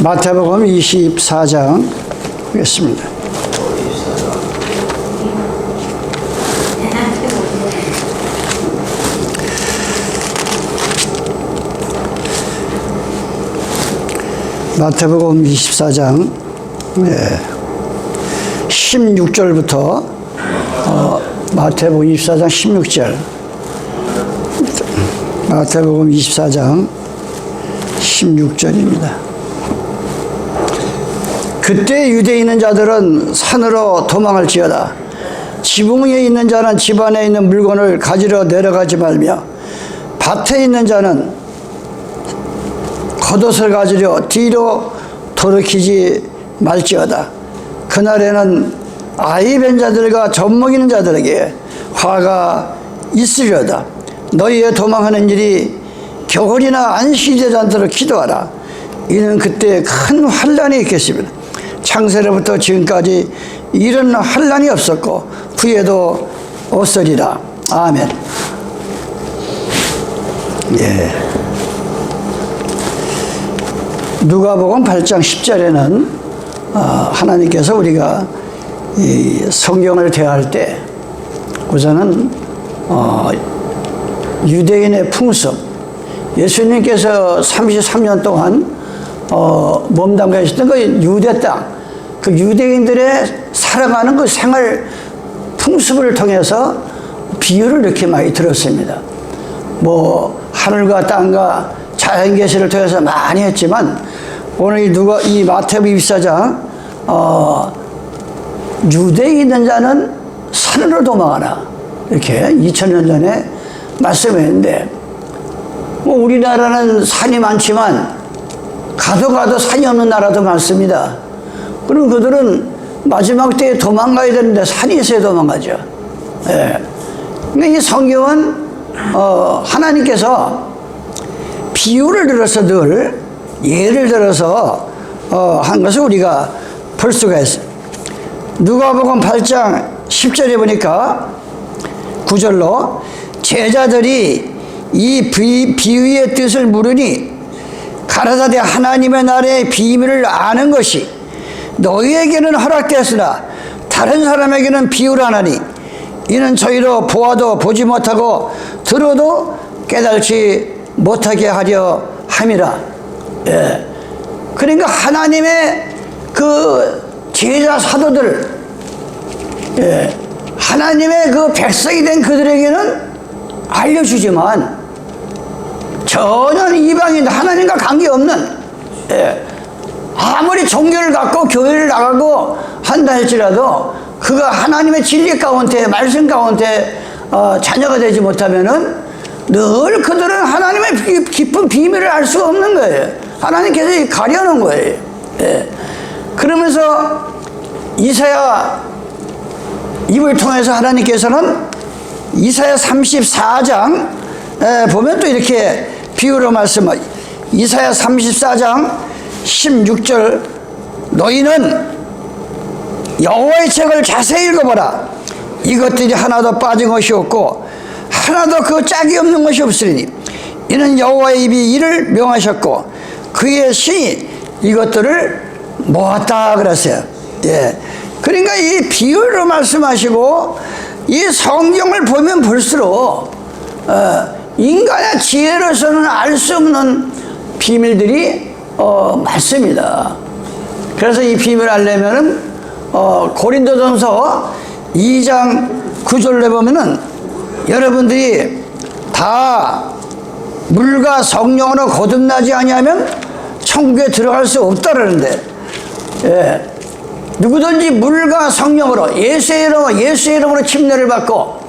마태복음 24장 보겠습니다. 마태복음 24장 16절부터 마태복음 24장 16절 마태복음 24장 16절입니다. 그때 유대에 있는 자들은 산으로 도망할지어다. 지붕 위에 있는 자는 집 안에 있는 물건을 가지러 내려가지 말며 밭에 있는 자는 겉옷을 가지려 뒤로 돌이키지 말지어다. 그날에는 아이 뵌 자들과 젖먹이는 자들에게 화가 있으려다. 너희의 도망하는 일이 겨울이나 안식이 되지 않도록 기도하라. 이는 그때 큰 환난이 있겠습니다. 창세로부터 지금까지 이런 환난이 없었고 후에도 없으리라. 아멘. 예. 누가복음 8장 10절에는 하나님께서 우리가 이 성경을 대할 때 우선은 유대인의 풍습, 예수님께서 33년 동안 몸담고 계셨던 그 유대 땅, 그 유대인들의 살아가는 그 생활 풍습을 통해서 비유를 이렇게 많이 들었습니다. 뭐 하늘과 땅과 자연 계시를 통해서 많이 했지만 오늘 이 마태복음 24장 유대에 있는 자는 산으로 도망하라 이렇게 2000년 전에 말씀했는데 뭐 우리나라는 산이 많지만 가도 산이 없는 나라도 많습니다. 그럼 그들은 마지막 때에 도망가야 되는데 산이 있어야 도망가죠. 예. 근데 이 성경은 하나님께서 비유를 들어서 늘 예를 들어서 한 것을 우리가 볼 수가 있어요. 누가복음 8장 10절에 보니까 9절로 제자들이 이 비유의 뜻을 물으니 가라사대 하나님의 나라의 비밀을 아는 것이 너희에게는 허락되었으나 다른 사람에게는 비유를 하나니 이는 저희로 보아도 보지 못하고 들어도 깨달지 못하게 하려 함이라. 예. 그러니까 하나님의 그 제자 사도들, 예. 하나님의 그 백성이 된 그들에게는 알려주지만 전혀 이방인 하나님과 관계없는, 예. 아무리 종교를 갖고 교회를 나가고 한다 할지라도 그가 하나님의 진리 가운데 말씀 가운데 자녀가 되지 못하면은 늘 그들은 하나님의 깊은 비밀을 알 수가 없는 거예요. 하나님께서 가려놓은 거예요. 예. 그러면서 이사야 입을 통해서 하나님께서는 이사야 34장 보면 또 이렇게 비유로 말씀하죠. 이사야 34장 16절 너희는 여호와의 책을 자세히 읽어보라. 이것들이 하나도 빠진 것이 없고 하나도 그 짝이 없는 것이 없으리니 이는 여호와의 입이 이를 명하셨고 그의 신이 이것들을 모았다 그랬어요. 예. 그러니까 이 비유로 말씀하시고 이 성경을 보면 볼수록 인간의 지혜로서는 알 수 없는 비밀들이 많습니다. 그래서 이 비밀을 알려면은 고린도전서 2장 9절에 보면은 여러분들이 다 물과 성령으로 거듭나지 아니하면 천국에 들어갈 수 없다라는데, 예. 누구든지 물과 성령으로 예수의 이름으로 침례를 받고,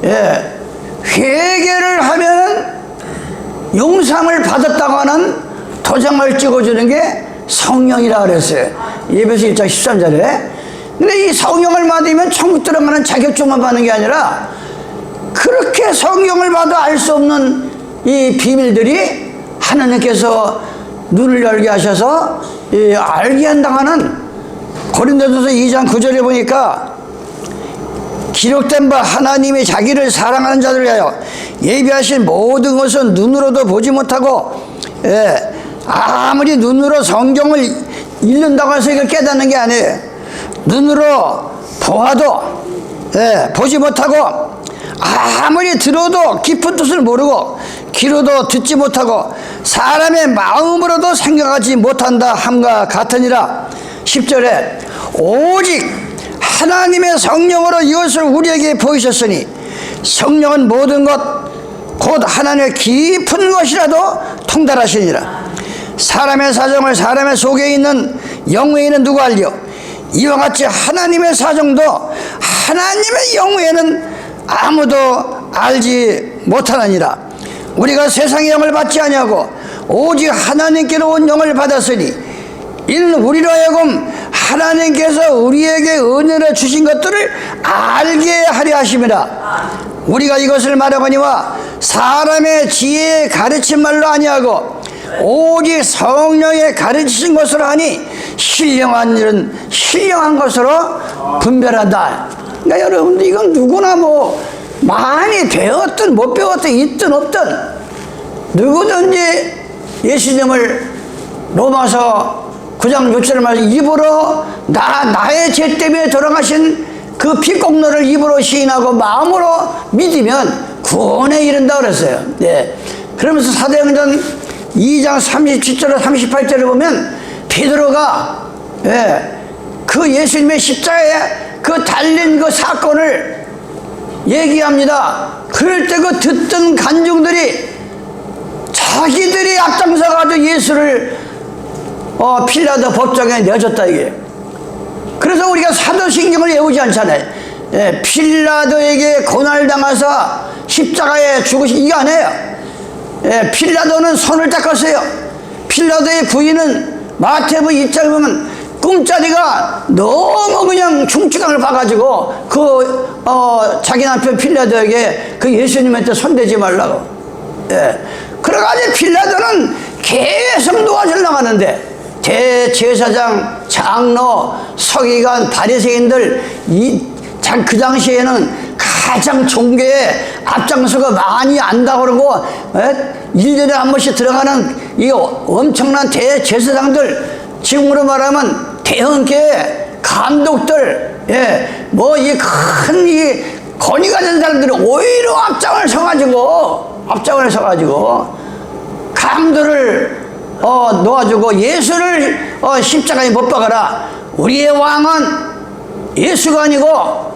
예. 회개를 하면은 용상을 받았다고 하는 도장을 찍어주는 게 성령이라 그랬어요. 예배서 1장 13절에. 근데 이 성령을 받으면 천국 들어가는 자격증만 받는 게 아니라 그렇게 성경을 봐도 알 수 없는 이 비밀들이 하나님께서 눈을 열게 하셔서 알게 한다는 고린도전서 2장 9절에 보니까 기록된 바 하나님이 자기를 사랑하는 자들을 위하여 예비하신 모든 것은 눈으로도 보지 못하고 아무리 눈으로 성경을 읽는다고 해서 이걸 깨닫는 게 아니에요. 눈으로 보아도 보지 못하고, 아무리 들어도 깊은 뜻을 모르고, 귀로도 듣지 못하고, 사람의 마음으로도 생각하지 못한다 함과 같으니라. 10절에 오직 하나님의 성령으로 이것을 우리에게 보이셨으니 성령은 모든 것 곧 하나님의 깊은 것이라도 통달하시니라. 사람의 사정을 사람의 속에 있는 영외에는 누가 알려? 이와 같이 하나님의 사정도 하나님의 영외에는 아무도 알지 못하느니라. 우리가 세상의 영을 받지 아니하고 오직 하나님께로 온 영을 받았으니 이는 우리로 하여금 하나님께서 우리에게 은혜를 주신 것들을 알게 하려 하심이라. 우리가 이것을 말하거니와 사람의 지혜의 가르친 말로 아니하고 오직 성령의 가르치신 것으로 하니 신령한 일은 신령한 것으로 분별한다. 그러니까 여러분들 이건 누구나 뭐 많이 배웠든 못 배웠든 있든 없든 누구든지 예수님을 로마서 9장 6절에 말해 입으로 나의 죄 때문에 돌아가신 그 피공로를 입으로 시인하고 마음으로 믿으면 구원에 이른다 그랬어요. 네. 그러면서 사도행전 2장 37절에 38절에 보면 베드로가 그 예수님의 십자가에 그 달린 그 사건을 얘기합니다. 그럴 때 그 듣던 간중들이 자기들이 앞장서 가지고 예수를 필라도 법정에 내줬다 이게. 그래서 우리가 사도신경을 외우지 않잖아요. 필라도에게 고난당해서 십자가에 죽으신 이게 아니에요. 필라도는 손을 닦았어요. 필라도의 부인은 마태복음 2장 보면 꿈자리가 너무 그냥 중추강을 봐가지고 자기 남편 필라도에게 그 예수님한테 손대지 말라고. 그래가지고 필라도는 계속 도와주려고 하는데 대제사장, 장로, 서기관, 바리새인들 그 당시에는 가장 종교에 앞장서가 많이 안다고 그러고 1년에 한 번씩 들어가는 이 엄청난 대제사장들, 지금으로 말하면 대형교회 감독들, 뭐 이 큰 이 권위가 된 사람들이 오히려 앞장을 서가지고 감들을 놓아주고 예수를 십자가에 못 박아라. 우리의 왕은 예수가 아니고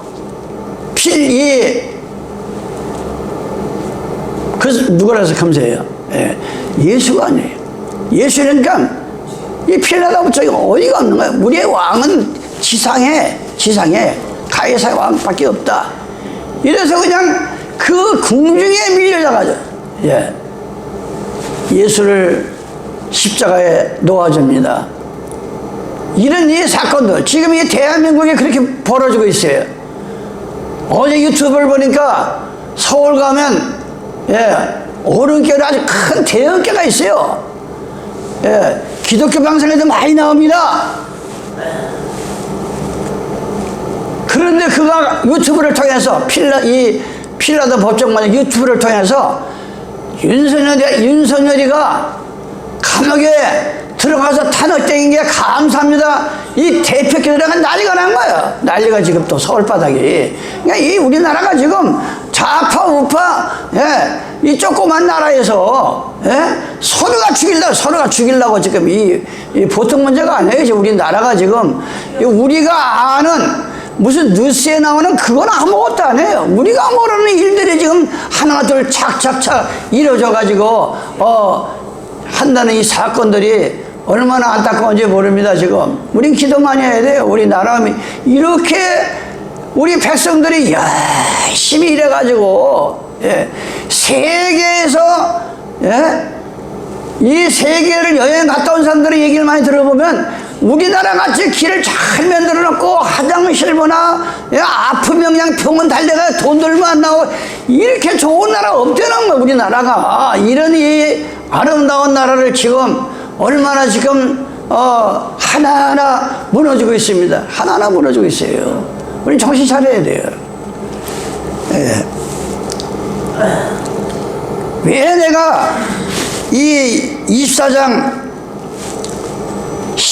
누구라서 감사해요. 예수가 아니에요. 예수니까 이 필라도 저기 어이가 없는 거예요. 우리의 왕은 지상에 가이사의 왕밖에 없다. 이래서 그냥 그 궁중에 밀려나가죠. 예수를 십자가에 놓아줍니다. 이런 이 사건들 지금 이 대한민국에 그렇게 벌어지고 있어요. 어제 유튜브를 보니까 서울 가면 오른교회 아주 큰 대형교회가 있어요. 기독교 방송에도 많이 나옵니다. 그런데 그가 유튜브를 통해서 필라도 법정관 유튜브를 통해서 윤석열이가 감옥에 들어가서 탄핵된 게 감사합니다. 이 대표교회가 난리가 난 거예요. 난리가 지금 또 서울바닥이. 그러니까 이 우리나라가 지금 좌파 우파 이 조그만 나라에서 서로가 죽이려고 지금 이 보통 문제가 아니에요. 지금 우리나라가 지금 우리가 아는 무슨 뉴스에 나오는 그건 아무것도 아니에요. 우리가 모르는 일들이 지금 하나둘 착착착 이루어져 가지고 한다는 이 사건들이 얼마나 안타까운지 모릅니다. 지금 우린 기도 많이 해야 돼요. 우리 나라가 이렇게 우리 백성들이 열심히 일해가지고 세계에서 이 세계를 여행 갔다 온 사람들의 얘기를 많이 들어보면 우리나라 같이 길을 잘 만들어 놓고 화장실보나 아프면 그냥 병원 달려가 돈 들면 안 나오고 이렇게 좋은 나라 없다는 거야. 우리나라가 이런 이 아름다운 나라를 지금 얼마나 지금 하나하나 무너지고 있습니다. 하나하나 무너지고 있어요. 우리 정신 차려야 돼요. 왜 내가 이 24장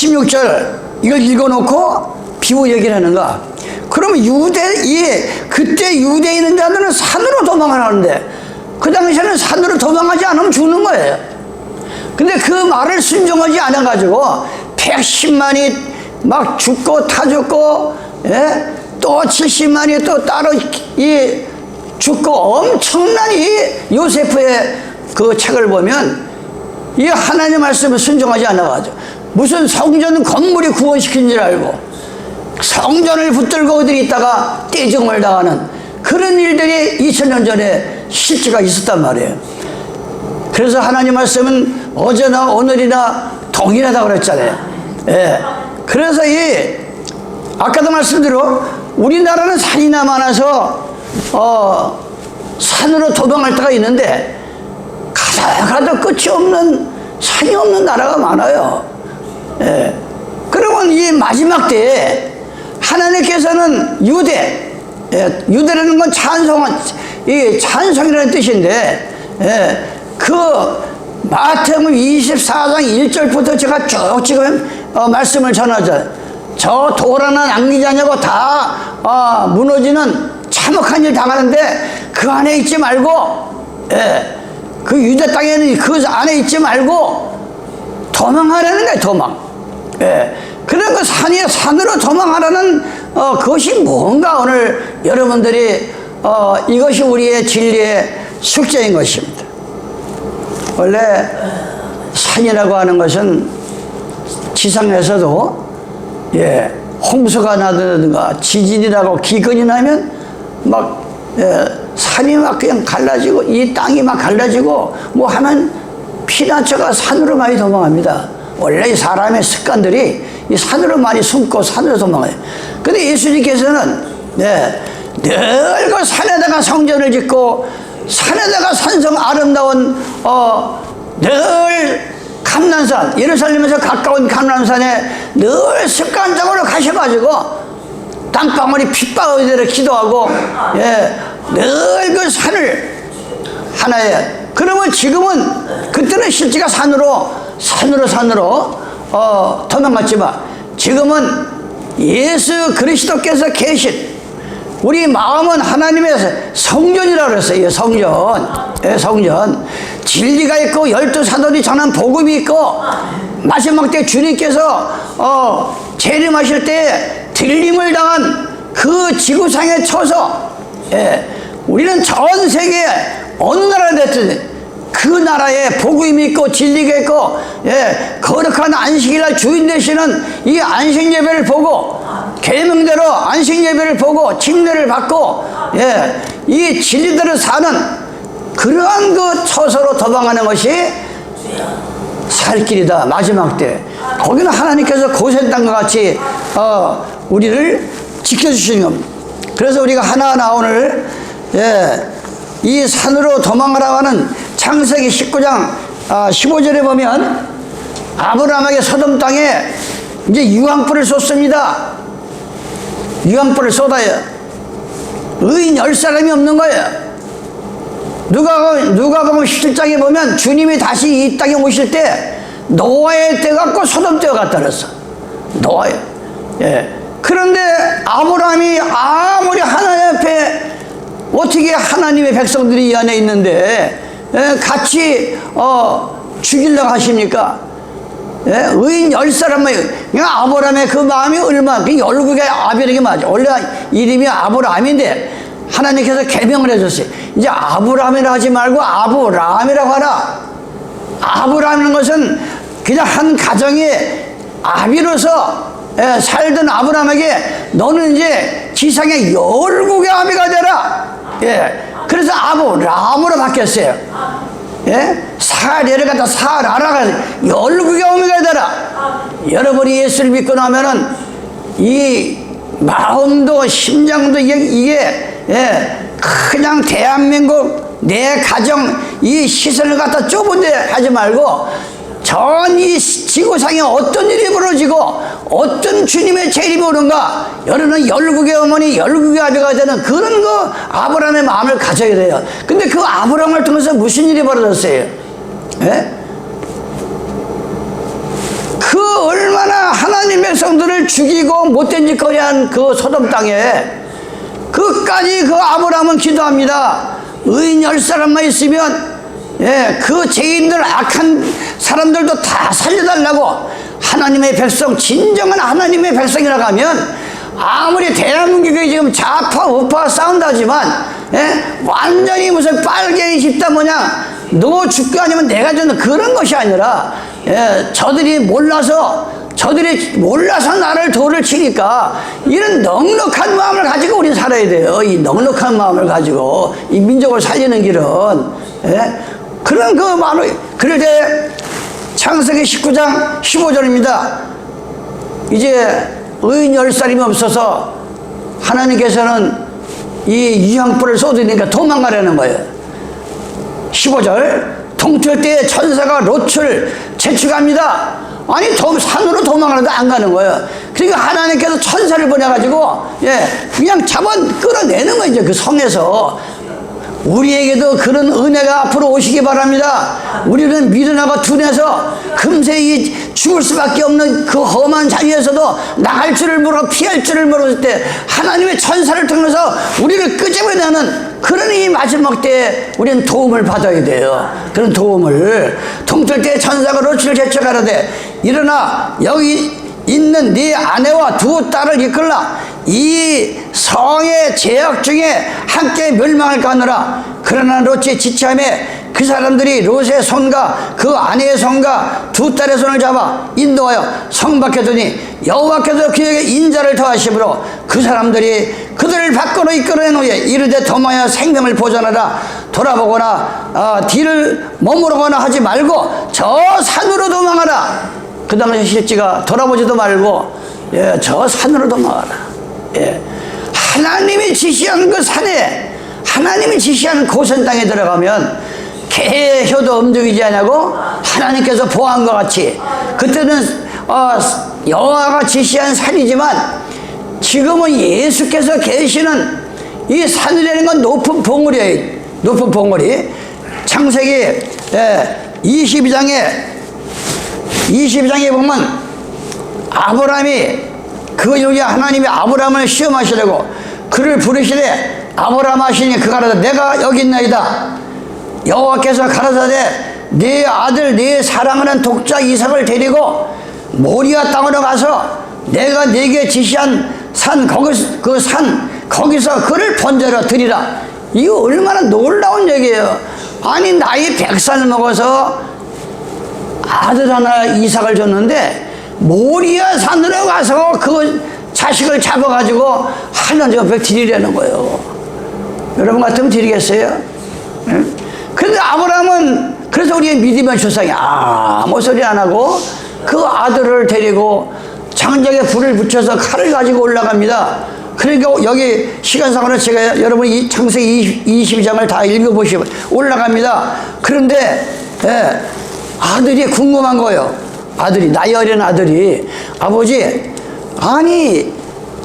16절 이걸 읽어놓고 비유 얘기를 하는가? 그러면 그때 유대에 있는 자들은 산으로 도망을 하는데 그 당시에는 산으로 도망하지 않으면 죽는 거예요. 근데 그 말을 순종하지 않아가지고 110만이 막 죽고 타 죽고, 예? 또 70만이 또 따로 죽고 엄청난 이 요세프의 그 책을 보면 이 하나님의 말씀을 순종하지 않아가지고 무슨 성전 건물이 구원시킨 줄 알고 성전을 붙들고 어디 있다가 떼죽음을 당하는 그런 일들이 2000년 전에 실제가 있었단 말이에요. 그래서 하나님 말씀은 어제나 오늘이나 동일하다고 그랬잖아요. 예. 그래서 아까도 말씀대로 우리나라는 산이나 많아서 산으로 도망할 때가 있는데 가도 끝이 없는 산이 없는 나라가 많아요. 예. 그러면 이 마지막 때에 하나님께서는 유대라는 건 찬송이라는 뜻인데, 예. 그 마태복음 24장 1절부터 제가 쭉 지금 말씀을 전하죠. 저 도라는 낭비자냐고 다 무너지는 참혹한 일 당하는데 그 안에 있지 말고, 예. 그 유대 땅에는 그 안에 있지 말고 도망하라는 거예요. 도망. 예. 그런 그 산으로 도망하라는 그것이 뭔가 오늘 여러분들이 이것이 우리의 진리의 숙제인 것입니다. 원래 산이라고 하는 것은 지상에서도, 예, 홍수가 나든가 지진이라고 기근이 나면 막, 산이 막 그냥 갈라지고 이 땅이 막 갈라지고 뭐 하면 피난처가 산으로 많이 도망합니다. 원래 이 사람의 습관들이 이 산으로 많이 숨고 산으로 도망해요. 근데 예수님께서는, 네, 늘 그 산에다가 성전을 짓고 산에다가 산성 아름다운 늘 감람산, 예루살렘에서 가까운 감람산에 늘 습관적으로 가셔가지고 땅방울이 핏방울이 되려 기도하고, 예, 늘 그 산을 하나에. 그러면 지금은 그때는 실제가 산으로 도망갔지만 지금은 예수 그리스도께서 계신 우리 마음은 하나님의 성전이라고 그랬어요. 성전. 예, 성전. 진리가 있고 12사도들이 전한 복음이 있고 마지막 때 주님께서 재림하실 때 들림을 당한 그 지구상에 쳐서, 예, 우리는 전 세계 어느 나라에 됐든 그 나라에 복음이 있고 진리가 있고, 예, 거룩한 안식일날 주인 되시는 이 안식 예배를 보고 계명대로 안식 예배를 보고 징례를 받고, 예, 이 진리대로 사는 그러한 그 처소로 도망하는 것이 살 길이다. 마지막 때 거기는 하나님께서 고센 땅과 같이 우리를 지켜주시는 겁니다. 그래서 우리가 하나하나 오늘, 예, 이 산으로 도망하라고 하는 창세기 19장 15절에 보면 아브라함에게 소돔 땅에 이제 유황불을 쏟습니다. 유황불을 쏟아요. 의인 10사람이 없는 거예요. 누가복음 17장에 보면 주님이 다시 이 땅에 오실 때 노아의 때 같고 소돔 때가 같다 그랬어. 노아의. 예. 그런데 아브라함이 아무리 하나님 앞에 어떻게 하나님의 백성들이 이 안에 있는데, 예, 같이 죽이려고 하십니까? 예? 의인 10사람만. 그냥 아브라함의 그 마음이 얼마나, 그 열국의 아벨에게 맞아. 원래 이름이 아브라함인데 하나님께서 계명을 해줬어요. 이제 아브라함이라고 하지 말고 아브라함이라고 하라. 아브라함이라는 것은 그냥 한 가정의 아비로서, 예, 살던 아브라함에게 너는 이제 지상의 열국의 아비가 되라. 예. 그래서 아브라함으로 바뀌었어요. 예? 사례를 갖다 사라라가 열국의 어미가 되라. 여러분이 예수를 믿고 나면은 이 마음도 심장도 이게, 예, 그냥 대한민국 내 가정 이 시선을 갖다 좁은 데 하지 말고 전 이 지구상에 어떤 일이 벌어지고 어떤 주님의 재림이 오는가, 여러분은 열국의 어머니 열국의 아비가 되는 그런 그 아브라함의 마음을 가져야 돼요. 근데 그 아브라함을 통해서 무슨 일이 벌어졌어요? 예? 그 얼마나 하나님 백성들을 죽이고 못된 짓거리한 그 소돔 땅에 그까지 그 아브라함은 기도합니다. 의인 10사람만 있으면 그 죄인들 악한 사람들도 다 살려달라고. 하나님의 백성, 진정한 하나님의 백성이라고 하면 아무리 대한민국이 지금 좌파 우파 싸운다지만 완전히 무슨 빨갱이 집단 모양 너 죽고 아니면 내가 죽는 그런 것이 아니라 저들이 몰라서 나를 돌을 치니까 이런 넉넉한 마음을 가지고 우리는 살아야 돼요. 이 넉넉한 마음을 가지고 이 민족을 살리는 길은 그런 그 마음을. 그럴 때 창세기 19장 15절입니다. 이제 의인 10사람이 없어서 하나님께서는 이 유황불을 쏟으니까 도망가려는 거예요. 15절 동틀 때에 천사가 롯을 제축합니다. 아니 산으로 도망가는데 안 가는 거예요. 그러니까 하나님께서 천사를 보내가지고 그냥 끌어내는 거예요. 이제 그 성에서. 우리에게도 그런 은혜가 앞으로 오시기 바랍니다. 우리는 미련하고 둔해서 금세 이 죽을 수밖에 없는 그 험한 자리에서도 나갈 줄을 모르고 피할 줄을 모를 때 하나님의 천사를 통해서 우리를 끄집어내는 그런 이 마지막 때에 우리는 도움을 받아야 돼요. 그런 도움을. 동틀 때 천사가 롯을 제쳐가라되 일어나 여기 있는 네 아내와 두 딸을 이끌라. 이 성의 제약 중에 함께 멸망할까 하느라. 그러나 롯이 지체함에 그 사람들이 롯의 손과 그 아내의 손과 두 딸의 손을 잡아 인도하여 성 밖에 두니 여호와께서 그에게 인자를 더하심으로 그 사람들이 그들을 밖으로 이끌어낸 후에 이르되 도망하여 생명을 보존하라. 돌아보거나 뒤를 머무르거나 하지 말고 저 산으로 도망하라. 그 당시 실지가 돌아보지도 말고 저 산으로 도망가라. 하나님이 지시한 그 산에, 하나님이 지시하는 고센 땅에 들어가면 개 혀도 움직이지 않냐고 하나님께서 보호한 것 같이. 그때는 여호와가 지시한 산이지만 지금은 예수께서 계시는 이 산이라는 건 높은 봉우리예요. 높은 봉우리. 창세기 22장에 보면 아브라함이 여기 하나님이 아브라함을 시험하시려고 그를 부르시되 아브라함 하시니 그가 가라사대 내가 여기 있나이다. 여호와께서 가라사대 네 아들 네 사랑하는 독자 이삭을 데리고 모리아 땅으로 가서 내가 네게 지시한 산 거기서 그를 번제로 드리라. 이거 얼마나 놀라운 얘기예요. 아니 나이 100살 먹어서 아들 하나 이삭을 줬는데 모리아 산으로 가서 그 자식을 잡아가지고 하나님 옆에 드리려는 거예요. 여러분 같으면 드리겠어요? 그런데 아브라함은 그래서 우리의 믿음의 조상이 아무 소리 안 하고 그 아들을 데리고 장작에 불을 붙여서 칼을 가지고 올라갑니다. 그러니까 여기 시간상으로 제가 여러분이 이 창세기 22장을 다 읽어보시면 올라갑니다. 그런데 아들이 궁금한 거예요. 아들이, 나이 어린 아들이, 아버지, 아니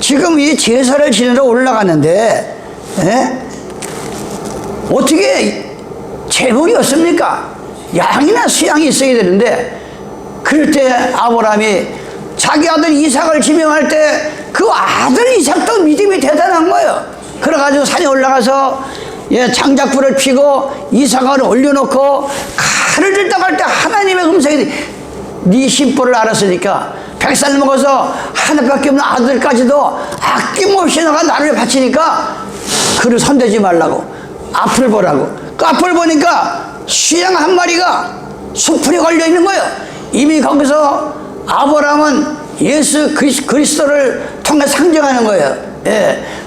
지금 이 제사를 지내러 올라가는데 어떻게 재물이 없습니까? 양이나 수양이 있어야 되는데. 그럴 때 아브라함이 자기 아들 이삭을 지명할 때 그 아들 이삭도 믿음이 대단한 거예요. 그래가지고 산에 올라가서 장작불을 피고 이삭을 올려놓고 칼을 들다 갈 때 하나님의 음성이 네 심보를 알았으니까 100살 먹어서 하나밖에 없는 아들까지도 아낌없이 너가 나를 바치니까 그를 손대지 말라고 앞을 보라고. 그 앞을 보니까 수양 한 마리가 수풀이 걸려 있는 거예요. 이미 거기서 아브라함은 예수 그리스도를 통해 상징하는 거예요.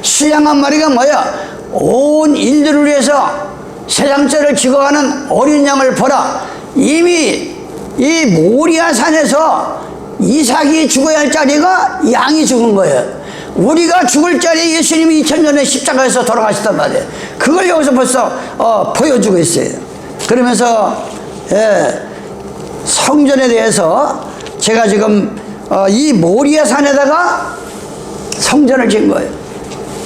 수양 한 마리가 뭐야? 온 인류를 위해서 세상죄를 지고 가는 어린 양을 보라. 이미 이 모리아 산에서 이삭이 죽어야 할 자리가 양이 죽은 거예요. 우리가 죽을 자리에 예수님이 2000년에 십자가에서 돌아가셨단 말이에요. 그걸 여기서 벌써 보여주고 있어요. 그러면서 성전에 대해서 제가 지금 이 모리아 산에다가 성전을 지은 거예요.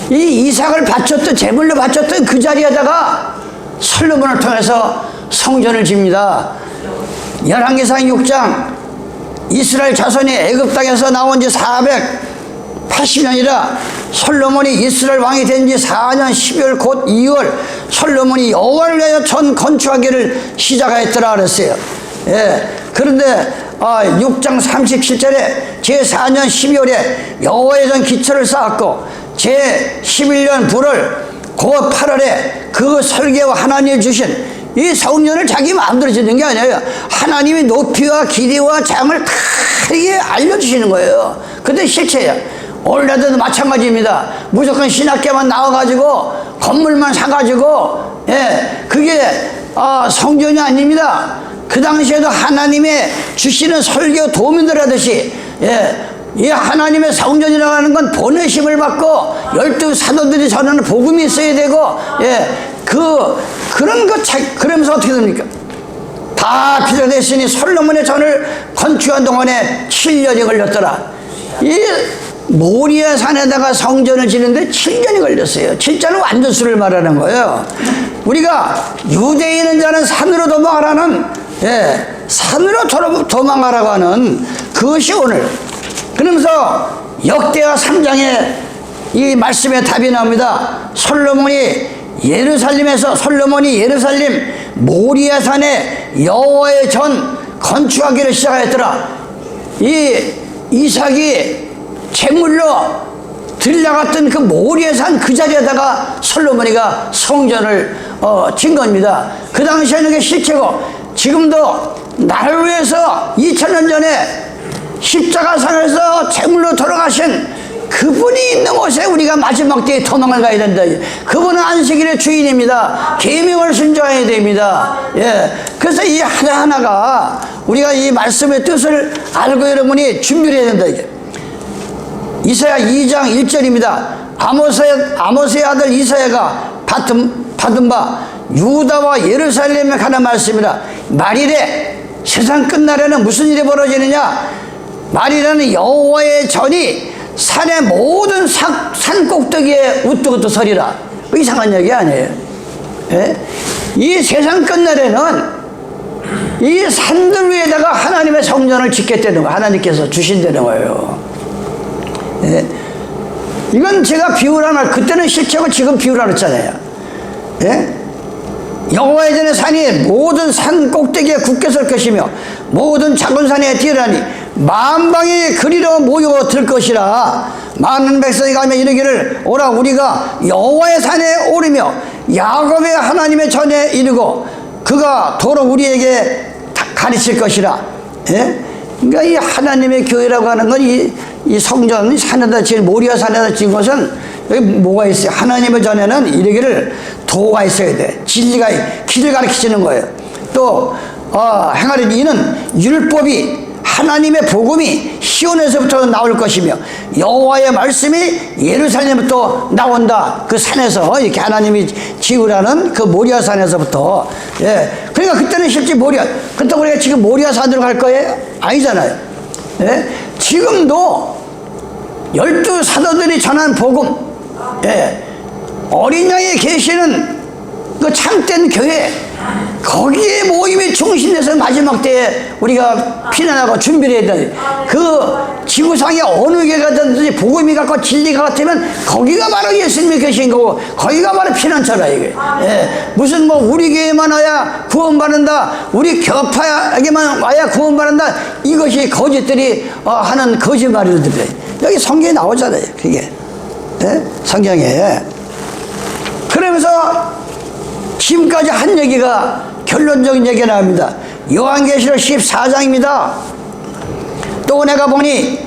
이 이삭을 바쳤던, 제물로 바쳤던 그 자리에다가 솔로몬을 통해서 성전을 집니다. 열왕기상 6장 이스라엘 자손이 애굽 땅에서 나온 지 480년이라 솔로몬이 이스라엘 왕이 된 지 4년 12월 곧 2월 솔로몬이 여호와를 위하여 전 건축하기를 시작하였더라 그랬어요. 예. 그런데 6장 37절에 제4년 12월에 여호와의 전 기초를 쌓았고 제11년 불월 곧 8월에 그 설계와 하나님이 주신 이 성전을 자기 마음대로 짓는 게 아니에요. 하나님이 높이와 길이와 장을 다 이게 알려주시는 거예요. 근데 실체예요. 오늘날도 마찬가지입니다. 무조건 신학교만 나와가지고 건물만 사가지고 그게 성전이 아닙니다. 그 당시에도 하나님의 주시는 설교 도움들 하듯이 이 하나님의 성전이라고 하는 건 보내심을 받고 12 사도들이 전하는 복음이 있어야 되고 그런 것 그러면서 어떻게 됩니까? 다 필요됐으니 솔로몬의 전을 건축한 동안에 7년이 걸렸더라. 이 모리아 산에다가 성전을 짓는데 7년이 걸렸어요. 7자는 완전수를 말하는 거예요. 우리가 유대인은 자는 산으로 도망하라는 산으로 도망가라고 하는 그것이 오늘. 그러면서 역대하 3장에 이 말씀의 답이 나옵니다. 솔로몬이 예루살림 모리아 산에 여호와의 전 건축하기를 시작하였더라. 이 이삭이 제물로 들려갔던 그 모리아 산 그 자리에다가 솔로몬이가 성전을 진 겁니다. 그 당시에는 그게 실체고 지금도 나를 위해서 2000년 전에 십자가상에서 제물로 돌아가신 그분이 있는 곳에 우리가 마지막 때에 도망을 가야 된다. 그분은 안식일의 주인입니다. 계명을 순종해야 됩니다. 그래서 이 하나하나가 우리가 이 말씀의 뜻을 알고 여러분이 준비를 해야 된다. 이게 이사야 2장 1절입니다. 아모스의 아들 이사야가 받은 바 유다와 예루살렘에 관한 말씀이라. 말이래 세상 끝날에는 무슨 일이 벌어지느냐. 말이라는 여호와의 전이 산의 모든 산 꼭대기에 우뚝우뚝 서리라. 이상한 얘기 아니에요. 이 세상 끝날에는 이 산들 위에다가 하나님의 성전을 짓겠다는 거예요. 하나님께서 주신다는 거예요. 이건 제가 비유라 말 그때는 실체고 지금 비유라 그랬잖아요. 여호와의 전의 산이 모든 산 꼭대기에 굳게 설 것이며 모든 작은 산에 뛰어나니 만방이 그리로 모여들 것이라. 많은 백성이 가며 이르기를 오라 우리가 여호와의 산에 오르며 야곱의 하나님의 전에 이르고 그가 도로 우리에게 가르칠 것이라. 그러니까 이 하나님의 교회라고 하는 건 이 성전 산에다 지은 모리아 산에다 지은 것은 여기 뭐가 있어요? 하나님의 전에는 이르기를 도가 있어야 돼. 진리가 길을 가르치시는 거예요. 또 행하려니 이는 율법이 하나님의 복음이 시온에서부터 나올 것이며 여호와의 말씀이 예루살렘부터 나온다. 그 산에서 이렇게 하나님이 지으라는 그 모리아 산에서부터. 그러니까 그때는 실제 모리아. 그때 우리가 지금 모리아 산으로 갈 거예요? 아니잖아요. 지금도 12 사도들이 전한 복음, 어린 양의 계시는 그 참된 교회, 거기에 모임이 중심돼서 마지막 때에 우리가 피난하고 준비를 해야 돼. 그 지구상에 어느 교회가 든지 복음이 같고 진리가 같으면 거기가 바로 예수님이 계신 거고 거기가 바로 피난처라 이게. 무슨 뭐 우리 교회만 와야 구원받는다, 우리 교파에게만 와야 구원받는다, 이것이 거짓들이 하는 거짓말이들. 여기 성경에 나오잖아요 그게. 성경에. 그러면서 지금까지 한 얘기가 결론적인 얘기가 나옵니다. 요한계시록 14장입니다. 또 내가 보니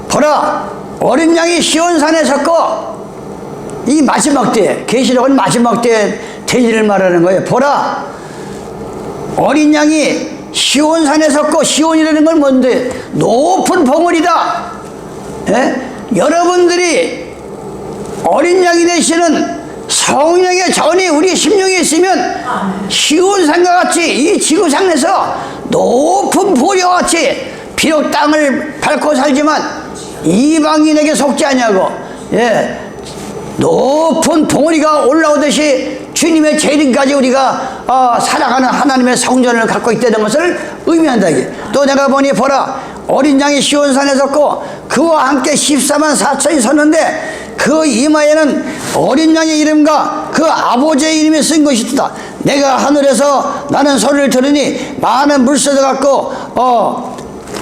보라 어린 양이 시온산에 섰고, 이 마지막 때, 계시록은 마지막 때 될 일을 말하는 거예요. 보라 어린 양이 시온산에 섰고, 시온이라는 건 뭔데? 높은 봉우리다. 여러분들이 어린 양이 되시는 성령의 전이 우리 심령에 있으면 시온산과 같이 이 지구상에서 높은 보리와 같이 비록 땅을 밟고 살지만 이방인에게 속지 아니하고 높은 봉우리가 올라오듯이 주님의 재림까지 우리가 살아가는 하나님의 성전을 갖고 있다는 것을 의미한다. 또 내가 보니 보라 어린 양이 시온산에 섰고 그와 함께 14만 4천이 섰는데 그 이마에는 어린 양의 이름과 그 아버지의 이름이 쓴 것이다. 내가 하늘에서 나는 소리를 들으니 많은 물새도 같고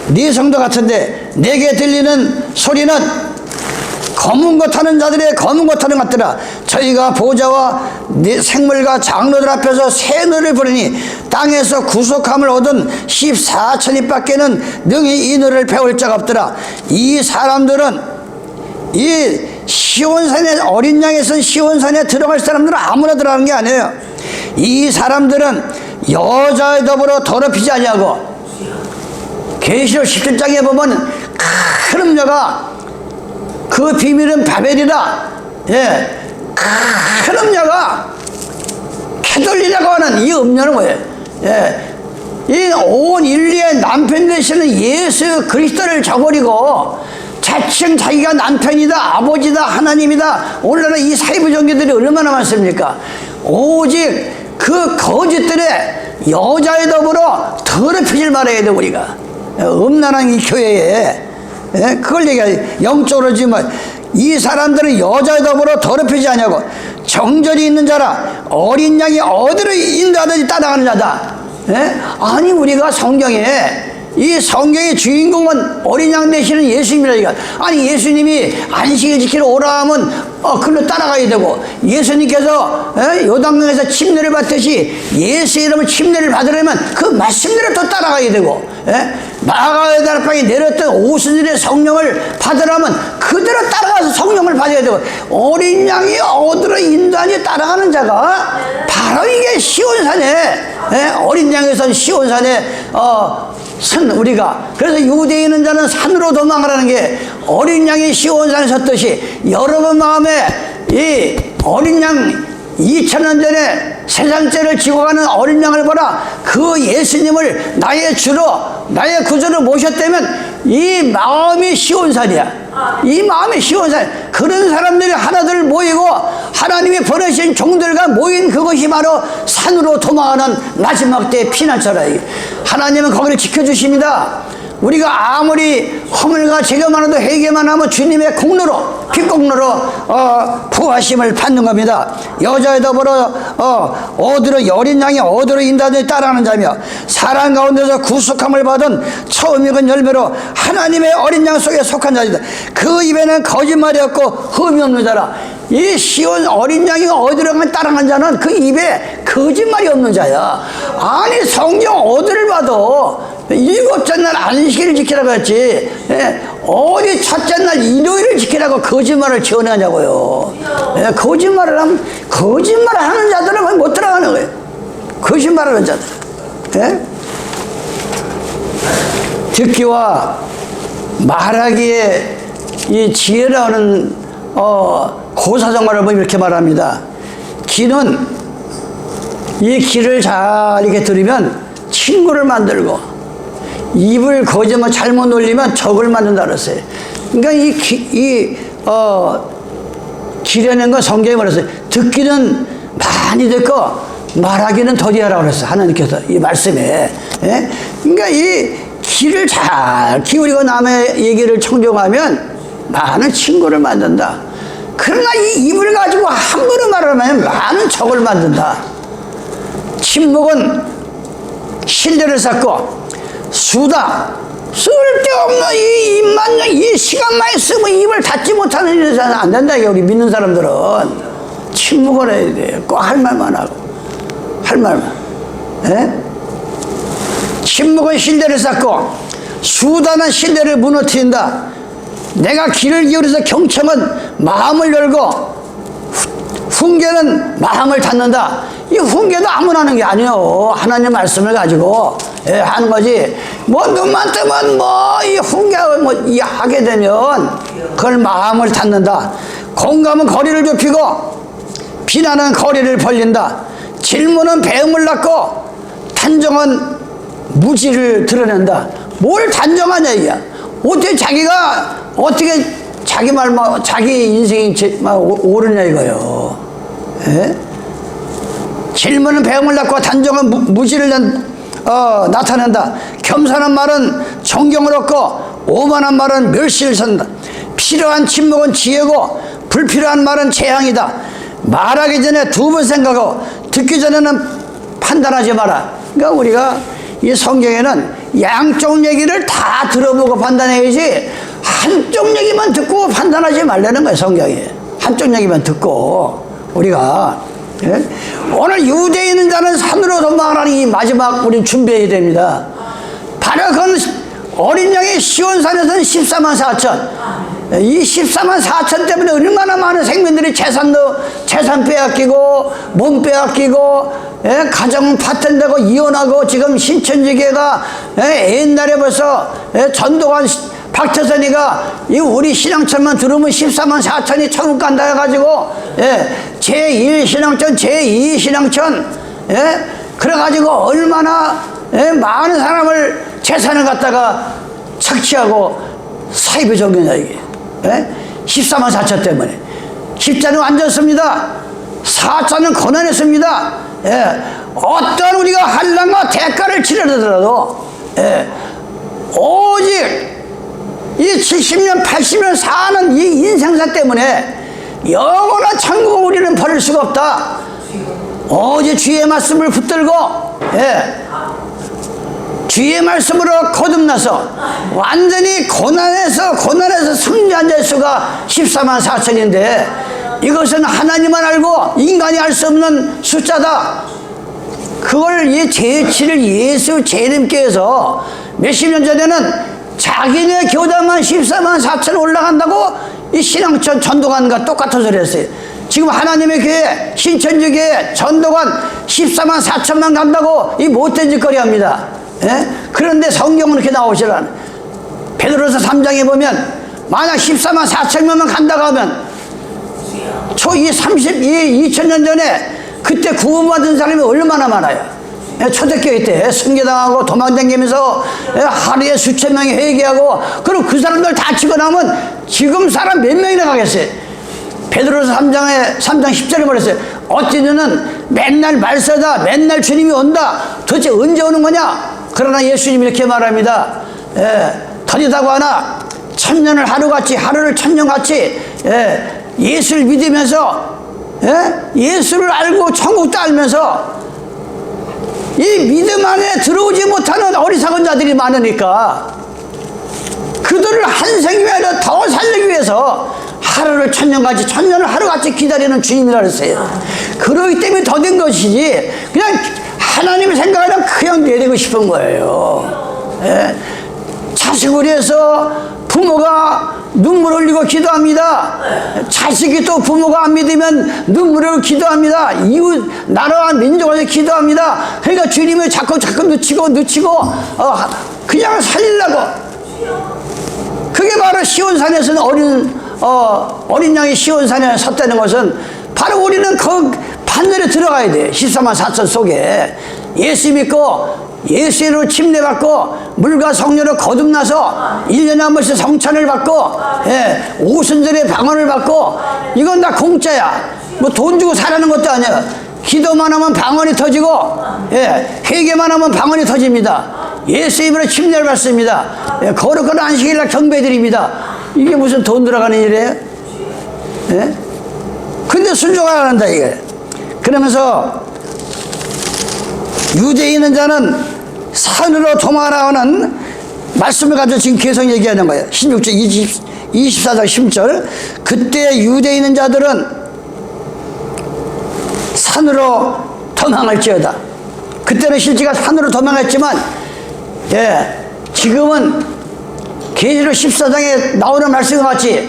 네 성도 같은데 내게 들리는 소리는 검은 것 하는 자들의 검은 것 하는 것 같더라. 저희가 보좌와 생물과 장로들 앞에서 새 노래를 부르니 땅에서 구속함을 얻은 14천이 밖에는 능히 이 노래를 배울 자가 없더라. 이 사람들은 이 시온산에 어린 양에 쓴 시온산에 들어갈 사람들은 아무나 들어가는 게 아니에요. 이 사람들은 여자에 더불어 더럽히지 아니하고 계시록 17장에 보면 큰 음녀가 그 비밀은 바벨이다. 예, 큰 음녀가 캐돌리라고 하는 이 음녀는 뭐예요? 예, 이 온 인류의 남편 되시는 예수 그리스도를 저버리고 자칭 자기가 남편이다, 아버지다, 하나님이다. 오늘날의 이 사이비 종교들이 얼마나 많습니까? 오직 그 거짓들에 여자에 더불어 더럽히질 말아야 돼 우리가. 음란한 이 교회에. 예? 그걸 얘기해. 영적으로 지금 이 사람들은 여자에 더불어 더럽히지 않냐고. 정절이 있는 자라 어린 양이 어디로 인도하든지 따라가는 자다. 예? 아니 우리가 성경에 이 성경의 주인공은 어린 양 되시는 예수님이라니까. 아니 예수님이 안식일 지키러 오라 하면 그걸로 따라가야 되고, 예수님께서 요단강에서 침례를 받듯이 예수 이름을 침례를 받으려면 그 말씀대로 또 따라가야 되고, 마가의 다락방에 내렸던 오순절의 성령을 받으려면 그대로 따라가서 성령을 받아야 되고, 어린 양이 어디로 인도하니 따라가는 자가 바로 이게 시온산에 어린 양에선 시온산에 선 우리가. 그래서 유대인은 자는 산으로 도망가라는 게 어린 양이 시온산에 섰듯이 여러분 마음에 이 어린 양 2000년 전에 세상죄를 지고 가는 어린 양을 보라. 그 예수님을 나의 주로 나의 구주로 모셨다면 이 마음이 시온산이야. 이 마음이 시온산. 그런 사람들이 하나둘 모이고 하나님이 보내신 종들과 모인 그것이 바로 산으로 도망하는 마지막 때의 피난처라. 하나님은 거기를 지켜주십니다. 우리가 아무리 허물과 죄가만 해도 회개만 하면 주님의 공로로, 핏공로로 부하심을 받는 겁니다. 여자에 더불어 어디로 어린 양이 어디로 인도하든지 따라가는 자며 사람 가운데서 구속함을 받은 처음 익은 열매로 하나님의 어린 양 속에 속한 자이다. 그 입에는 거짓말이 없고 흠이 없는 자라. 이 시온 어린 양이 어디로 가면 따라간 자는 그 입에 거짓말이 없는 자야. 아니 성경 어디를 봐도 일곱째 날 안식일을 지키라고 했지, 어디 첫째 날 일요일을 지키라고 거짓말을 지어내냐고요. 거짓말을 하면, 거짓말을 하는 자들은 못 들어가는 거예요. 거짓말을 하는 자들. 듣기와 말하기에 이 지혜라는 고사정말을 보면 이렇게 말합니다. 귀는 이 귀를 잘 이렇게 들으면 친구를 만들고, 입을 거짓말 잘못 놀리면 적을 만든다 그랬어요. 그러니까 귀라는 건 성경에 말했어요. 듣기는 많이 듣고 말하기는 더디 하라고 그랬어요. 하나님께서 이 말씀에. 그러니까 이 귀를 잘 기울이고 남의 얘기를 청종하면 많은 친구를 만든다. 그러나 이 입을 가지고 함부로 말하면 많은 적을 만든다. 침묵은 신뢰를 쌓고 수다, 쓸데없는 이 입만, 이 시간만 쓰고 입을 닫지 못하는 일은 안 된다. 우리 믿는 사람들은 침묵을 해야 돼. 꼭 할 말만 하고, 할 말만. 침묵은 신뢰를 쌓고 수다는 신뢰를 무너뜨린다. 내가 귀를 기울여서 경청은 마음을 열고 훈계는 마음을 닫는다. 이 훈계도 아무나 하는 게 아니에요. 하나님 말씀을 가지고 하는 거지. 뭐 눈만 뜨면 뭐 이 훈계를 뭐 이 하게 되면 그걸 마음을 닫는다. 공감은 거리를 좁히고 비난은 거리를 벌린다. 질문은 배움을 낳고 단정은 무지를 드러낸다. 뭘 단정하냐 이게. 어떻게 자기가 어떻게 자기 말만 자기 인생이 옳으냐 이거요. 질문은 배움을 낳고 단정은 무지를 나타낸다. 겸손한 말은 존경을 얻고 오만한 말은 멸시를 선다. 필요한 침묵은 지혜고 불필요한 말은 재앙이다. 말하기 전에 두 번 생각하고 듣기 전에는 판단하지 마라. 그러니까 우리가 이 성경에는 양쪽 얘기를 다 들어보고 판단해야지 한쪽 얘기만 듣고 판단하지 말라는 거예요. 성경에 한쪽 얘기만 듣고 우리가 오늘 유대인은 자는 산으로 도망하라는 이 마지막 우리 준비해야 됩니다. 바로 그 어린 양의 시온산에서는 14만 4천, 이 14만 4천 때문에 얼마나 많은 생명들이 재산 빼앗기고 몸 빼앗기고 가정은 파탄되고 이혼하고 지금 신천지교회가 옛날에 벌써 전도관 박태선이가 이 우리 신앙천만 들으면 14만 4천이 천국 간다 해가지고 제1 신앙천 제2 신앙천 그래가지고 얼마나 많은 사람을 재산을 갖다가 착취하고 사입에 적용이냐 이게 14만 4천 때문에 십자는 완전습니다. 4자는 고난했습니다. 어떤 우리가 한량과 대가를 치르더라도 오직 이 70년 80년 사는 이 인생사 때문에 영원한 천국을 우리는 버릴 수가 없다. 오직 주의 말씀을 붙들고 주의 말씀으로 거듭나서 완전히 고난에서 승리한 자수가 14만 4천인데 이것은 하나님만 알고 인간이 알 수 없는 숫자다. 그걸 이 제치를 예수 재림께서 몇십 년 전에는 자기네 교단만 14만 4천 올라간다고 이 신앙천 전도관과 똑같은 소리 했어요. 지금 하나님의 교회 신천지 교회 전도관 14만 4천만 간다고 이 못된 짓거리 합니다. 그런데 성경은 이렇게 나오시라는 베드로서 3장에 보면 만약 14만 4천명만 간다고 하면 초이 2000년 전에 그때 구원받은 사람이 얼마나 많아요. 초대교회 때 순교당하고 도망다니면서 하루에 수천 명이 회개하고 그럼 그 사람들 다 치고 나면 지금 사람 몇 명이나 가겠어요. 베드로서 3장 10절에 말했어요. 어찌 너는 맨날 말세다 맨날 주님이 온다 도대체 언제 오는 거냐. 그러나 예수님이 이렇게 말합니다. 더디다고 하나 천년을 하루같이 하루를 천년같이 예수를 믿으면서 예수를 알고 천국도 알면서 이 믿음 안에 들어오지 못하는 어리석은 자들이 많으니까 그들을 한 생명이라도 더 살리기 위해서 하루를 천년같이 천년을 하루같이 기다리는 주님이라 그랬어요. 그러기 때문에 더딘 것이지 그냥 하나님의 생각하면 그냥 내리고 싶은 거예요. 자식을 위해서 부모가 눈물 흘리고 기도합니다. 자식이 또 부모가 안 믿으면 눈물을 흘리고 기도합니다. 이웃 나라와 민족을 위해서 기도합니다. 그러니까 주님을 자꾸 늦추고 그냥 살리려고. 그게 바로 시온산에서는 어린 양이 시온산에 섰다는 것은 바로 우리는 그 판넬에 들어가야 돼. 14만 4천 속에 예수 믿고 예수로 침례받고 물과 성령으로 거듭나서 1년에 한 번씩 성찬을 받고 오순절에 방언을 받고 이건 다 공짜야. 뭐 돈 주고 사라는 것도 아니야. 기도만 하면 방언이 터지고 회개만 하면 방언이 터집니다. 예수 이름으로 침례를 받습니다. 거룩한 안식일날 경배드립니다. 이게 무슨 돈 들어가는 일이에요? 근데 순종을 안 한다 이게. 그러면서 유대에 있는 자는 산으로 도망하라는 말씀을 가지고 지금 계속 얘기하는 거예요. 16절 24장 10절 그때 유대에 있는 자들은 산으로 도망할지어다. 그때는 실제가 산으로 도망했지만 지금은 계시록 14장에 나오는 말씀과 같이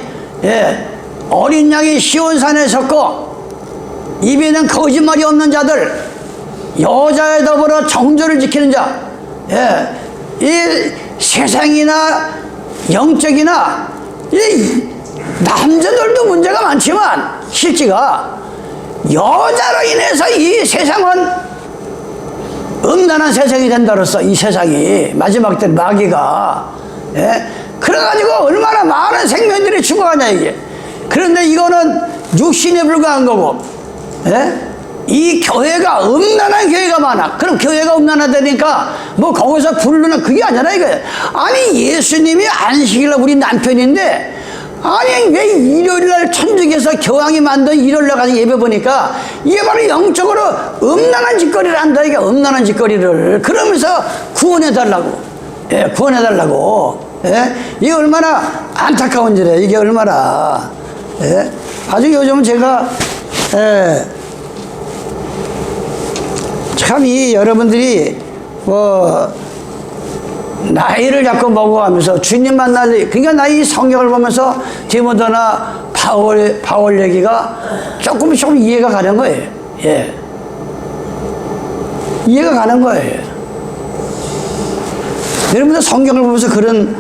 어린 양이 시온산에 섰고 입에는 거짓말이 없는 자들 여자에 더불어 정조를 지키는 자 이 세상이나 영적이나 이 남자들도 문제가 많지만 실제가 여자로 인해서 이 세상은 음란한 세상이 된다로서 이 세상이 마지막 때 마귀가 그래가지고 얼마나 많은 생명들이 죽어가냐 이게. 그런데 이거는 육신에 불과한 거고 이 교회가 음란한 교회가 많아. 그럼 교회가 음란하다니까 뭐 거기서 부르는 그게 아니라 이거야. 아니 예수님이 안식일 우리 남편인데 아니 왜 일요일날 천주교에서 교황이 만든 일요일날 가서 예배 보니까 이게 바로 영적으로 음란한 짓거리를 한다. 이게 음란한 짓거리를 그러면서 구원해달라고. 예, 구원해달라고. 예? 이게 얼마나 안타까운 일이에요. 이게 얼마나. 예? 아주 요즘은 제가 참 이 여러분들이 뭐 나이를 자꾸 먹어가면서 주님 만날 그러니까 나 이 성경을 보면서 디모데나 바울 얘기가 조금 이해가 가는 거예요. 예. 이해가 가는 거예요. 여러분들 성경을 보면서 그런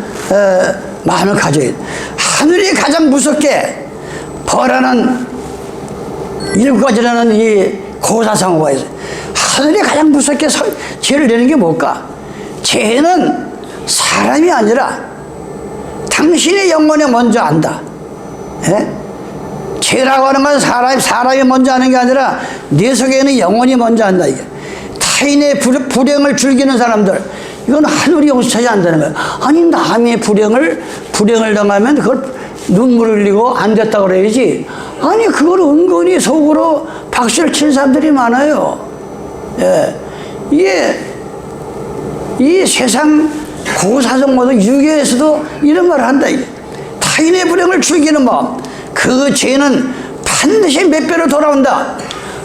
마음을 가져야 돼요. 하늘이 가장 무섭게 벌하는 7가지라는 이 고사성어가 있어요. 하늘이 가장 무섭게 죄를 내는 게 뭘까? 죄는 사람이 아니라 당신의 영혼이 먼저 안다. 예? 죄라고 하는 건 사람이 먼저 하는 게 아니라 내 속에 있는 영혼이 먼저 한다. 이게 타인의 불행을 즐기는 사람들, 이건 하늘이 용서하지 않는다는 거예요. 아니 남의 불행을 당하면 그걸 눈물을 흘리고 안 됐다 그래야지. 아니 그걸 은근히 속으로 박수를 치는 사람들이 많아요. 예. 이게 이 세상 고사성 모든 유교에서도 이런 말을 한다. 이게 타인의 불행을 즐기는 마음, 그 죄는 반드시 몇 배로 돌아온다.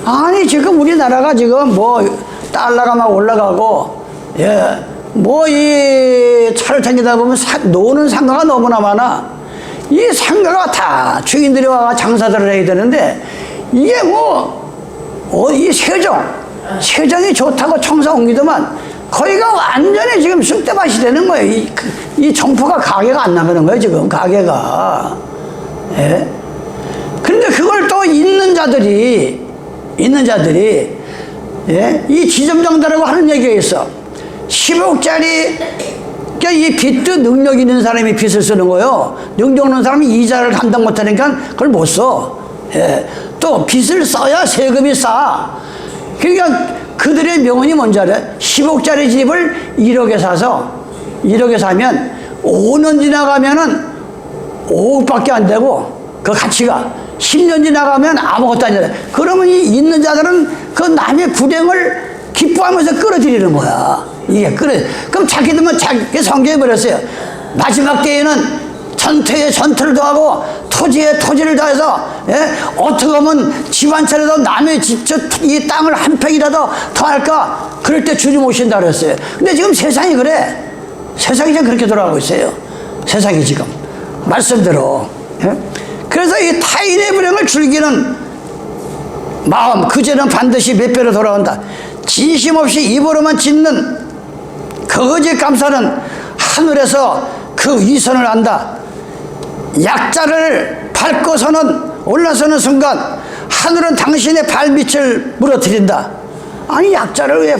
아니 지금 우리나라가 지금 뭐 달러가 막 올라가고, 예, 뭐 이 차를 다니다 보면 노는 상가가 너무나 많아. 이 상가가 다 주인들이 와가 장사들을 해야 되는데 이게 이 세정이 좋다고 청사 옮기더만 거기가 완전히 지금 쑥대밭이 되는 거예요. 이 정포가 가게가 안 나가는 거예요 지금 가게가. 예? 근데 그걸 또 있는 자들이 예? 이 지점장다라고 하는 얘기가 있어. 10억짜리 그러니까 이 빚도 능력 있는 사람이 빚을 쓰는 거예요. 능력 있는 사람이 이자를 감당 못하니까 그걸 못 써. 예. 또 빚을 써야 세금이 싸. 그러니까 그들의 명언이 뭔지 알아요? 10억짜리 집을 1억에 사면 5년 지나가면은 5억밖에 안 되고 그 가치가 10년 지나가면 아무것도 아니라. 그러면 이 있는 자들은 그 남의 불행을 기뻐하면서 끌어들이는 거야. 이게 그럼 자기들만 자기 성경해버렸어요. 마지막 때에는 전투에 전투를 더하고 토지에 토지를 더해서, 예? 어떻게 하면 집 한 채라도 남의 이 땅을 한 평이라도 더 할까? 그럴 때 주님 오신다 그랬어요. 근데 지금 세상이 그래. 세상이 지금 그렇게 돌아가고 있어요. 세상이 지금 말씀대로. 예? 그래서 이 타인의 불행을 즐기는 마음, 그 죄는 반드시 몇 배로 돌아온다. 진심 없이 입으로만 짓는 거짓 감사는 하늘에서 그 위선을 안다. 약자를 밟고서는 올라서는 순간 하늘은 당신의 발밑을 무너뜨린다. 아니 약자를 왜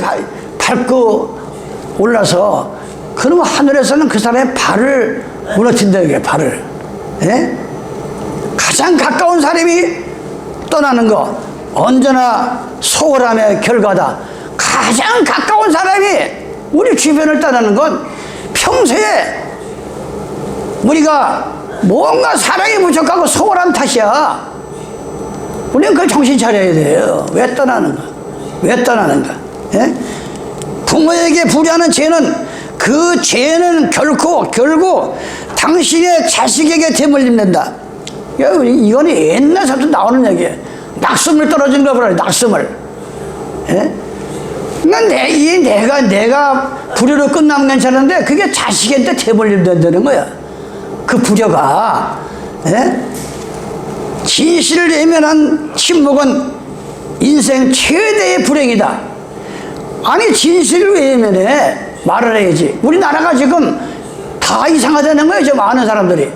밟고 올라서 그러면 하늘에서는 그 사람의 발을 무너뜨린다. 이게 발을. 예? 가장 가까운 사람이 떠나는 거 언제나 소홀함의 결과다. 가장 가까운 사람이 우리 주변을 떠나는 건 평소에 우리가 뭔가 사랑이 부족하고 소홀한 탓이야. 우리는 그걸 정신 차려야 돼요. 왜 떠나는가? 왜 떠나는가? 예? 부모에게 불의하는 죄는 그 죄는 결국 당신의 자식에게 대물림된다. 이거는 옛날부터 나오는 얘기예요. 낙수물 떨어진 거 보라. 낙수물. 예? 내가 불효로 끝나면 괜찮은데 그게 자식한테 대물림된다는 거야. 그 불효가. 예? 진실을 외면한 침묵은 인생 최대의 불행이다. 아니 진실을 왜 외면해? 말을 해야지. 우리나라가 지금 다 이상하다는 거예요. 저 많은 사람들이.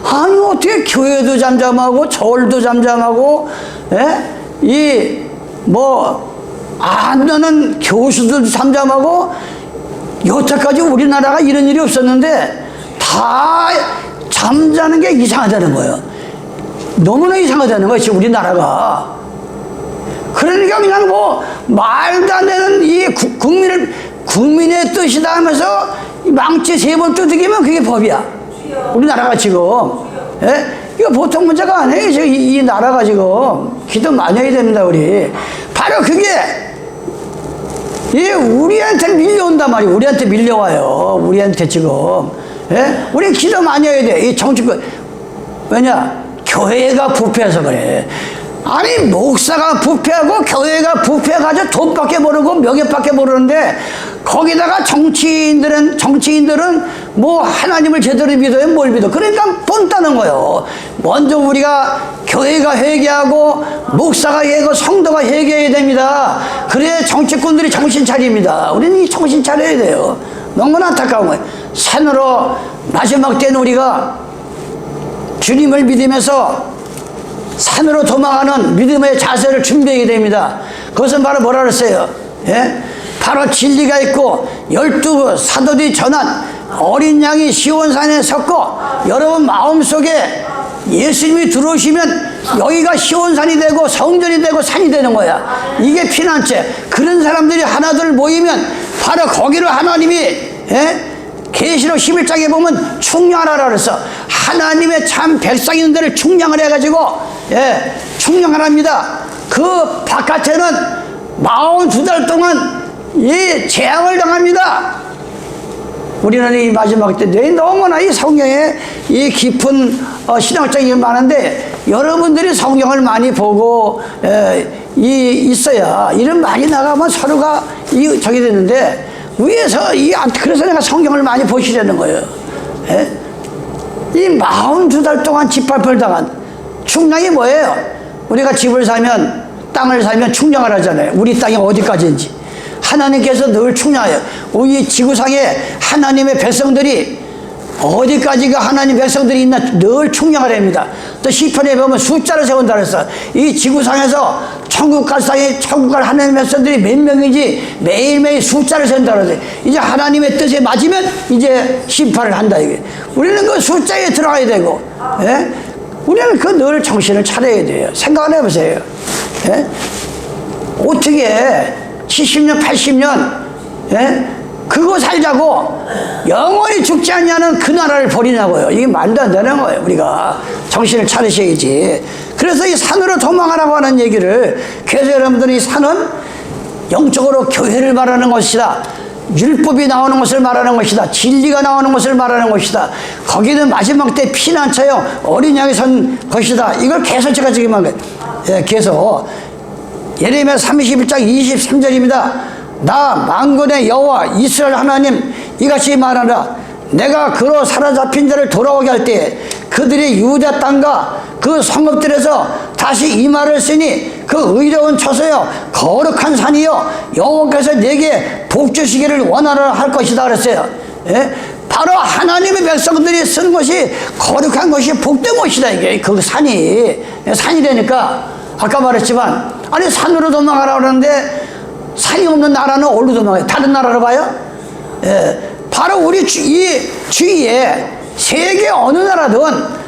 아니 어떻게 교회도 잠잠하고 절도 잠잠하고, 예? 안 되는 교수들도 잠잠하고. 여태까지 우리나라가 이런 일이 없었는데 다 잠자는 게 이상하다는 거예요. 너무나 이상하다는 거예요 지금 우리나라가. 그러니까 그냥 뭐 말도 안 되는 이 국민의 뜻이다 하면서 망치 3번 두들기면 그게 법이야. 우리나라가 지금. 예? 이거 보통 문제가 아니에요. 지금 이 나라가 지금. 기도 많이 해야 됩니다, 우리. 바로 그게, 우리한테 밀려온단 말이에요. 우리한테 밀려와요. 우리한테 지금. 예? 우리 기도 많이 해야 돼. 이 정치권. 왜냐? 교회가 부패해서 그래. 아니, 목사가 부패하고 교회가 부패해가지고 돈밖에 모르고 명예밖에 모르는데 거기다가 정치인들은 뭐 하나님을 제대로 믿어요? 뭘 믿어? 그러니까 돈 따는 거예요. 먼저 우리가 교회가 회개하고 목사가 회개하고 성도가 회개해야 됩니다. 그래야 정치꾼들이 정신 차립니다. 우리는 이 정신 차려야 돼요. 너무나 안타까운 거예요. 산으로 마지막 때는 우리가 주님을 믿으면서 산으로 도망가는 믿음의 자세를 준비해야 됩니다. 그것은 바로 뭐라 그랬어요? 예? 바로 진리가 있고 12 사도들이 전한 어린 양이 시온산에 섰고 여러분 마음속에 예수님이 들어오시면 여기가 시온산이 되고 성전이 되고 산이 되는 거야. 이게 피난처. 그런 사람들이 하나둘 모이면 바로 거기로 하나님이, 예? 계시록 11장에 보면 충량하라 그랬어. 하나님의 참 백성 있는 데를 충량을 해가지고, 예, 충량을 합니다. 그 바깥에는 42달 동안 이 재앙을 당합니다. 우리는 이 마지막 때 너무나 이 성경에 이 깊은 신앙적인 게 많은데 여러분들이 성경을 많이 보고 있어야 이런 많이 나가면 서로가 저기 되는데 위에서 그래서 내가 성경을 많이 보시려는 거예요. 예? 이 42달 동안 짓밟을 당한 충량이 뭐예요? 우리가 집을 사면 땅을 사면 충량을 하잖아요. 우리 땅이 어디까지인지 하나님께서 늘 충량해요. 우리 지구상에 하나님의 백성들이 어디까지가 하나님 백성들이 있나 늘 충량을 합니다. 또 시편에 보면 숫자를 세운다 그랬어. 이 지구상에서 천국 갈 사이에 천국 갈 하나님 백성들이 몇 명인지 매일매일 숫자를 세운다 그랬어요. 이제 하나님의 뜻에 맞으면 이제 심판을 한다 이게. 우리는 그 숫자에 들어가야 되고, 예? 우리는 그 늘 정신을 차려야 돼요. 생각을 해보세요. 예? 어떻게 70년 80년 예? 그거 살자고 영원히 죽지 않냐는 그 나라를 버리냐고요. 이게 말도 안 되는 거예요. 우리가 정신을 차리셔야지. 그래서 이 산으로 도망가라고 하는 얘기를, 그래서 여러분들이 산은 영적으로 교회를 말하는 것이다. 율법이 나오는 것을 말하는 것이다. 진리가 나오는 것을 말하는 것이다. 거기는 마지막 때 피난처요 어린 양이 선 것이다. 이걸 계속 제가 지금 한 거예요. 예, 계속 예레미야 31장 23절입니다. 나 만군의 여호와 이스라엘 하나님 이같이 말하라. 내가 그로 사로잡힌 자를 돌아오게 할 때 그들이 유다 땅과 그 성읍들에서 다시 이 말을 쓰니 그 의로운 처소여 거룩한 산이여 여호와께서 내게 복 주시기를 원하라 할 것이다 그랬어요. 예? 바로 하나님의 백성들이 쓴 것이 거룩한 것이 복된 것이다. 이게 그 산이 되니까 아까 말했지만 아니 산으로 도망가라 그러는데 산이 없는 나라는 어디로 도망가요? 다른 나라로 가요? 예, 바로 우리 이 주위에 세계 어느 나라든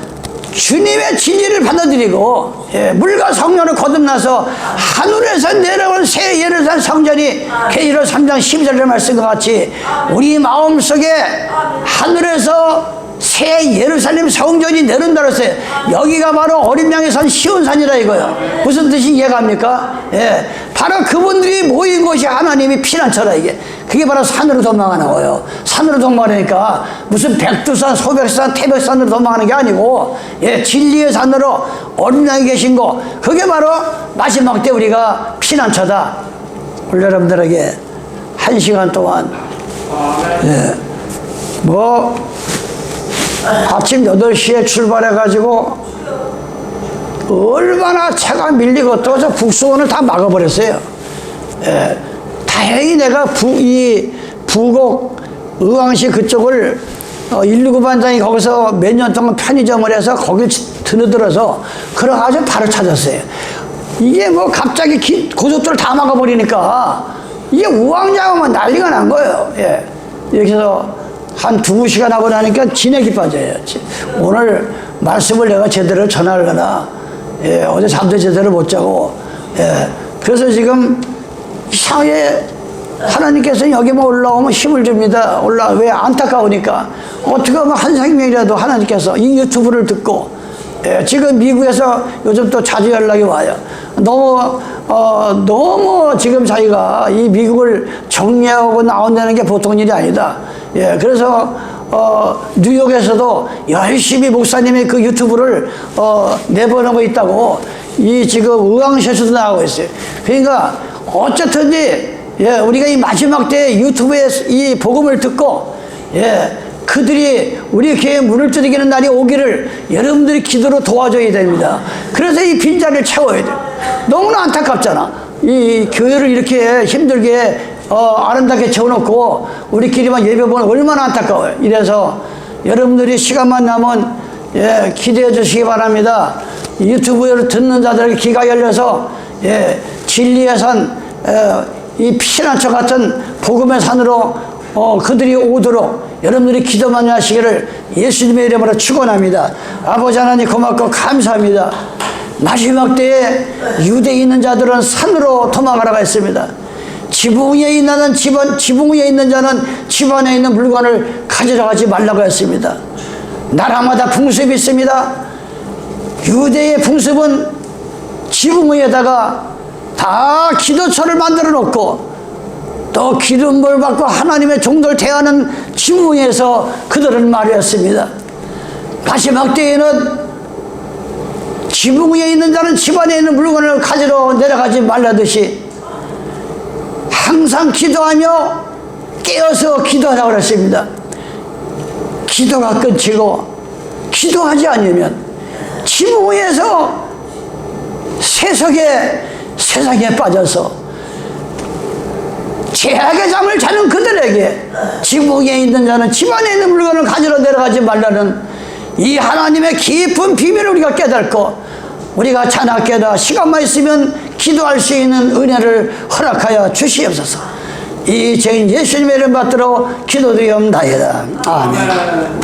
주님의 진리를 받아들이고, 예, 물과 성령을 거듭나서 하늘에서 내려온 새 예루살렘 성전이 계시록 3장 12절의 말씀과 같이 우리 마음속에 하늘에서 새 예루살렘 성전이 내려온다 그랬어요. 여기가 바로 어린 양이 선 시온산이라 이거예요. 무슨 뜻이 이해가 갑니까? 예, 바로 그분들이 모인 곳이 하나님이 피난처라 이게. 그게 바로 산으로 도망가는 거예요. 산으로 도망가니까 무슨 백두산, 소백산, 태백산으로 도망가는 게 아니고, 예, 진리의 산으로 어린 양이 계신 거, 그게 바로 마지막 때 우리가 피난처다. 우리 여러분들에게 1시간 동안, 예, 아침 8시에 출발해가지고 얼마나 차가 밀리고 또 국수원을 다 막아버렸어요. 예, 다행히 내가 부곡 의왕시 그쪽을 119 반장이 거기서 몇 년 동안 편의점을 해서 거길 드느들어서 그래가지고 바로 찾았어요. 이게 뭐 갑자기 고속도로를 다 막아버리니까 이게 우왕좌왕하면 난리가 난 거예요. 예, 여기서 한 2시간 하고 나니까 진액이 빠져요. 오늘 말씀을 내가 제대로 전하려나, 예, 어제 잠도 제대로 못 자고, 예, 그래서 지금 이상하게 하나님께서 여기만 올라오면 힘을 줍니다. 왜 안타까우니까. 어떻게 하면 한 생명이라도 하나님께서 이 유튜브를 듣고, 지금 미국에서 요즘 또 자주 연락이 와요. 너무 지금 자기가 이 미국을 정리하고 나온다는 게 보통 일이 아니다. 그래서 뉴욕에서도 열심히 목사님의 그 유튜브를 내보내고 있다고 이 지금 의왕시에서도 나오고 있어요. 그러니까 어쨌든지 우리가 이 마지막 때 유튜브에 이 복음을 듣고 그들이 우리 교회에 문을 두드리는 날이 오기를 여러분들이 기도로 도와줘야 됩니다. 그래서 이 빈자리를 채워야 돼요. 너무나 안타깝잖아. 이 교회를 이렇게 힘들게 아름답게 채워놓고 우리끼리만 예배 보는 얼마나 안타까워요. 이래서 여러분들이 시간만 나면 기대해 주시기 바랍니다. 유튜브를 듣는 자들에게 귀가 열려서 진리의 산, 이 피난처 같은 복음의 산으로 그들이 오도록 여러분들이 기도 많이 하시기를 예수님의 이름으로 축원합니다. 아버지 하나님 고맙고 감사합니다. 마지막 때에 유대에 있는 자들은 산으로 도망가라고 했습니다. 지붕 위에 있는 자는 집안에 있는 물건을 가져가지 말라고 했습니다. 나라마다 풍습이 있습니다. 유대의 풍습은 지붕 위에다가 다 기도처를 만들어 놓고 또 기름을 받고 하나님의 종들 대하는 지붕 위에서 그들은 말했습니다. 마지막 때에는 지붕 위에 있는 자는 집안에 있는 물건을 가지러 내려가지 말라듯이 항상 기도하며 깨어서 기도하라고 그랬습니다. 기도가 끊기고 기도하지 않으면 지붕 위에서 세상에 빠져서 죄악의 잠을 자는 그들에게 지붕 위에 있는 자는 집안에 있는 물건을 가지러 내려가지 말라는 이 하나님의 깊은 비밀을 우리가 깨닫고 우리가 자나깨다 시간만 있으면 기도할 수 있는 은혜를 허락하여 주시옵소서. 이 죄인 예수님의 이름 받들어 기도드리옵나이다. 아멘.